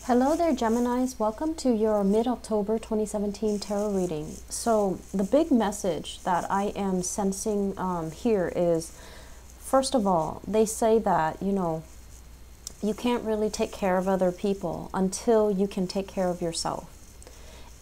Hello there, Geminis. Welcome to your mid-October 2017 tarot reading. So the big message that I am sensing here is, first of all, they say that, you can't really take care of other people until you can take care of yourself.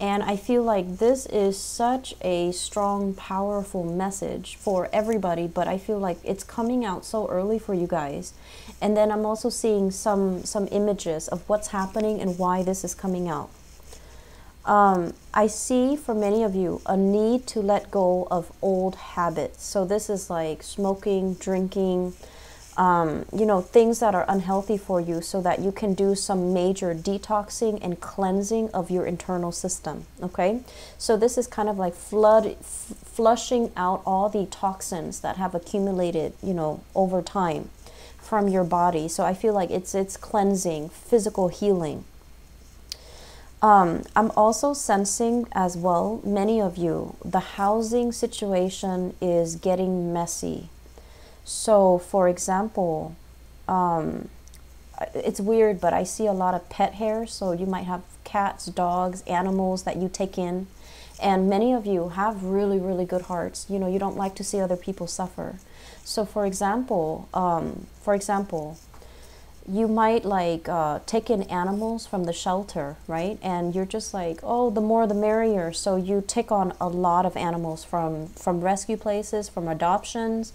And I feel like this is such a strong, powerful message for everybody, but I feel like it's coming out so early for you guys. And then I'm also seeing some images of what's happening and why this is coming out. I see for many of you a need to let go of old habits. So this is like smoking, drinking, things that are unhealthy for you, so that you can do some major detoxing and cleansing of your internal system. Okay, so this is kind of like flushing out all the toxins that have accumulated, over time from your body. So I feel like it's cleansing, physical healing. I'm also sensing as well, many of you, the housing situation is getting messy. So, for example, it's weird, but I see a lot of pet hair. So you might have cats, dogs, animals that you take in. And many of you have really, really good hearts. You don't like to see other people suffer. So, for example, you might take in animals from the shelter, right? And you're just like, oh, the more the merrier. So you take on a lot of animals from rescue places, from adoptions.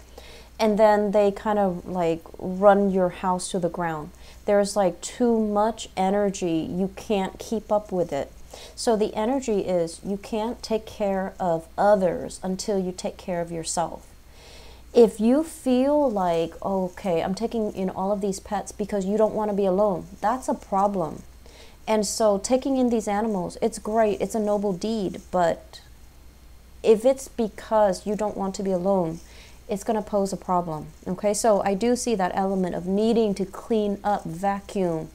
And then they kind of like run your house to the ground. There's like too much energy. You can't keep up with it. So the energy is, you can't take care of others until you take care of yourself. If you feel like, okay, I'm taking in all of these pets because you don't want to be alone, that's a problem. And so taking in these animals, it's great. It's a noble deed. But if it's because you don't want to be alone, it's going to pose a problem. Okay, so I do see that element of needing to clean up, vacuum,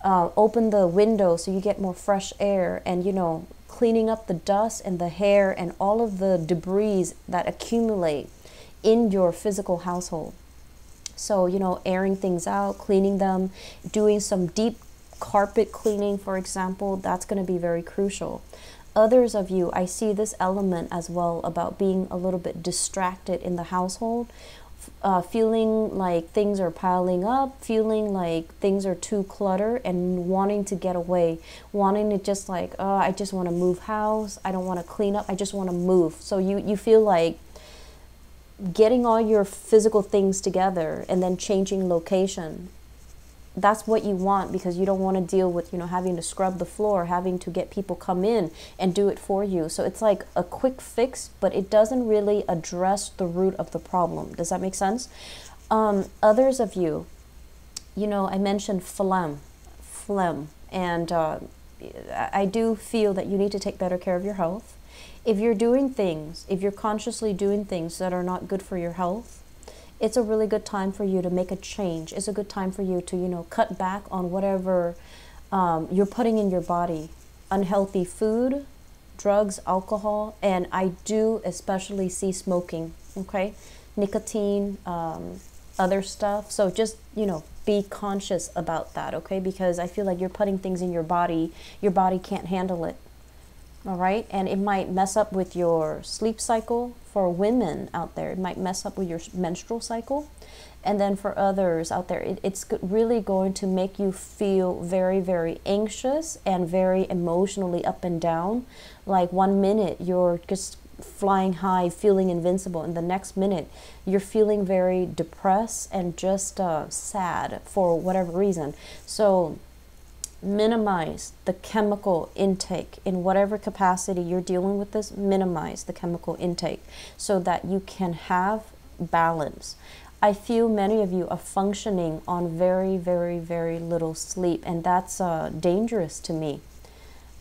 open the window so you get more fresh air, and cleaning up the dust and the hair and all of the debris that accumulate in your physical household. So airing things out, cleaning them, doing some deep carpet cleaning, for example, that's going to be very crucial. Others of you, I see this element as well about being a little bit distracted in the household, feeling like things are piling up, feeling like things are too cluttered, and wanting to get away, wanting to just like, I just want to move house, I don't want to clean up, I just want to move. So you feel like getting all your physical things together and then changing location. That's what you want, because you don't want to deal with, having to scrub the floor, having to get people come in and do it for you. So it's like a quick fix, but it doesn't really address the root of the problem. Does that make sense? Others of you, I mentioned phlegm, and I do feel that you need to take better care of your health. If you're consciously doing things that are not good for your health, it's a really good time for you to make a change. It's a good time for you to, cut back on whatever you're putting in your body. Unhealthy food, drugs, alcohol, and I do especially see smoking, okay? Nicotine, other stuff. So just, be conscious about that, okay? Because I feel like you're putting things in your body can't handle it. All right, and it might mess up with your sleep cycle. For women out there, it might mess up with your menstrual cycle. And then for others out there, it's really going to make you feel very, very anxious and very emotionally up and down. Like 1 minute you're just flying high, feeling invincible, and the next minute you're feeling very depressed and just sad for whatever reason. So minimize the chemical intake in whatever capacity you're dealing with this. Minimize the chemical intake so that you can have balance. I feel many of you are functioning on very, very, very little sleep, and that's dangerous to me.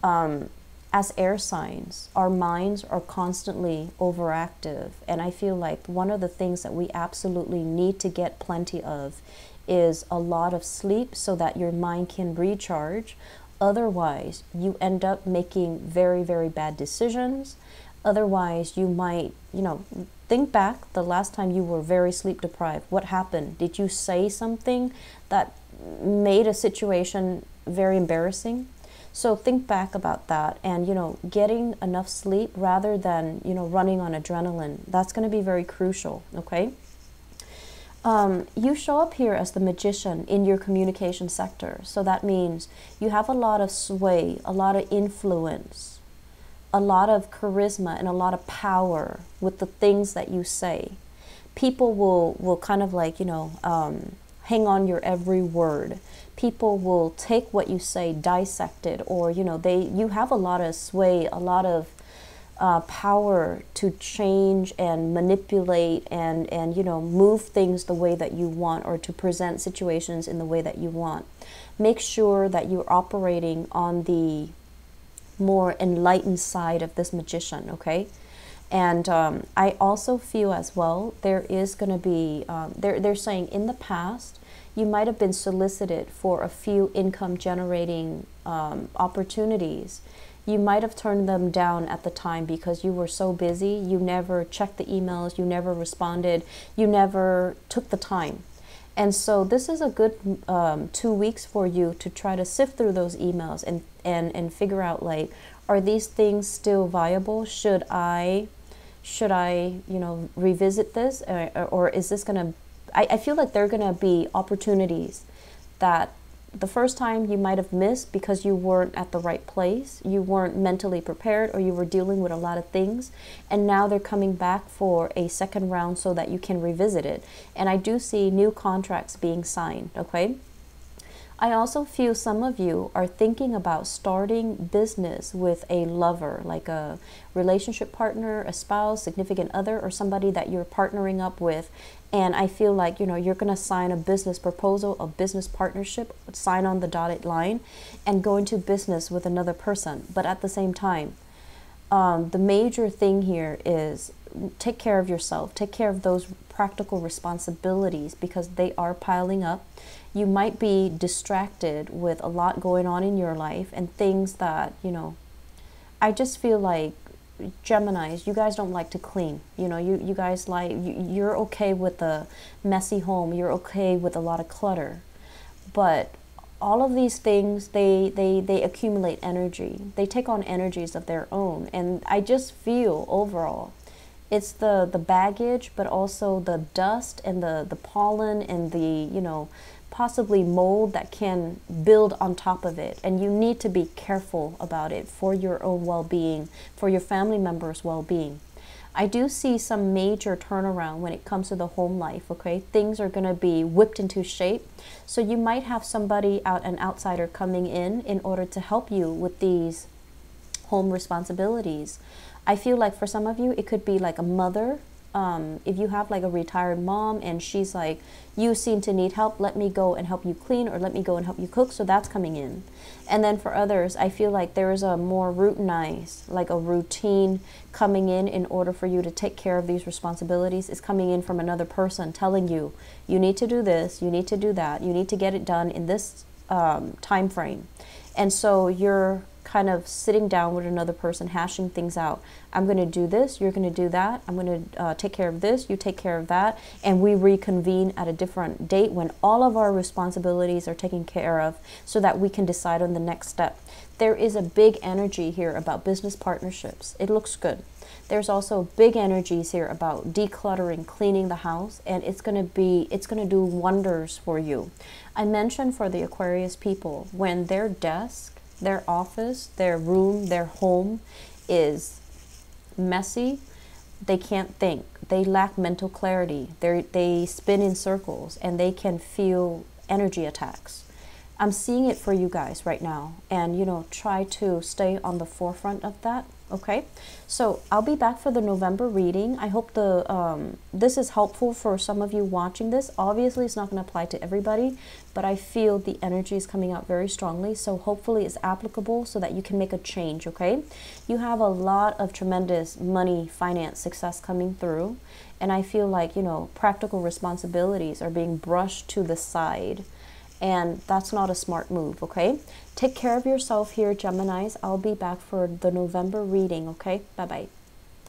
As air signs, our minds are constantly overactive, and I feel like one of the things that we absolutely need to get plenty of is a lot of sleep so that your mind can recharge. Otherwise, you end up making very, very bad decisions. Otherwise, you might, think back the last time you were very sleep deprived. What happened? Did you say something that made a situation very embarrassing. So think back about that, and getting enough sleep rather than running on adrenaline. That's going to be very crucial. Okay. You show up here as the magician in your communication sector. So that means you have a lot of sway, a lot of influence, a lot of charisma, and a lot of power with the things that you say. People will kind of like, hang on your every word. People will take what you say, dissect it, or, you have a lot of sway, a lot of power to change and manipulate and move things the way that you want, or to present situations in the way that you want. Make sure that you're operating on the more enlightened side of this magician, okay? And I also feel as well, there is going to be, they're saying in the past, you might have been solicited for a few income generating opportunities. You might have turned them down at the time because you were so busy. You never checked the emails, you never responded, you never took the time. And so this is a good 2 weeks for you to try to sift through those emails and figure out, like, are these things still viable? Should I revisit this, or is this gonna, I feel like there are gonna be opportunities that the first time you might have missed because you weren't at the right place, you weren't mentally prepared, or you were dealing with a lot of things, and now they're coming back for a second round so that you can revisit it. And I do see new contracts being signed, okay? I also feel some of you are thinking about starting business with a lover, like a relationship partner, a spouse, significant other, or somebody that you're partnering up with. And I feel like, you're going to sign a business proposal, a business partnership, sign on the dotted line, and go into business with another person. But at the same time, the major thing here is take care of yourself. Take care of those practical responsibilities because they are piling up. You might be distracted with a lot going on in your life and things that, I just feel like Geminis, you guys don't like to clean. You guys you're okay with a messy home. You're okay with a lot of clutter. But all of these things, they accumulate energy. They take on energies of their own. And I just feel overall, it's the baggage, but also the dust and the pollen and the, possibly mold that can build on top of it. And you need to be careful about it for your own well-being, for your family members' well-being. I do see some major turnaround when it comes to the home life, okay? Things are going to be whipped into shape. So you might have somebody an outsider coming in order to help you with these home responsibilities. I feel like for some of you, it could be like a mother. If you have like a retired mom and she's like, you seem to need help, let me go and help you clean, or let me go and help you cook. So that's coming in. And then for others, I feel like there is a more routinized, like a routine coming in order for you to take care of these responsibilities. It's coming in from another person telling you, you need to do this, you need to do that, you need to get it done in this time frame. And so you're kind of sitting down with another person, hashing things out. I'm going to do this, you're going to do that, I'm going to take care of this, you take care of that, and we reconvene at a different date when all of our responsibilities are taken care of so that we can decide on the next step. There is a big energy here about business partnerships. It looks good. There's also big energies here about decluttering, cleaning the house, and it's going to do wonders for you. I mentioned for the Aquarius people, when their desk, their office, their room, their home is messy, they can't think. They lack mental clarity. They spin in circles and they can feel energy attacks. I'm seeing it for you guys right now, and try to stay on the forefront of that. Okay, so I'll be back for the November reading. I hope this is helpful for some of you watching this. Obviously, it's not going to apply to everybody, but I feel the energy is coming out very strongly. So hopefully it's applicable so that you can make a change, okay? You have a lot of tremendous money, finance, success coming through. And I feel like, practical responsibilities are being brushed to the side. And that's not a smart move, okay? Take care of yourself here, Geminis. I'll be back for the November reading, okay? Bye-bye.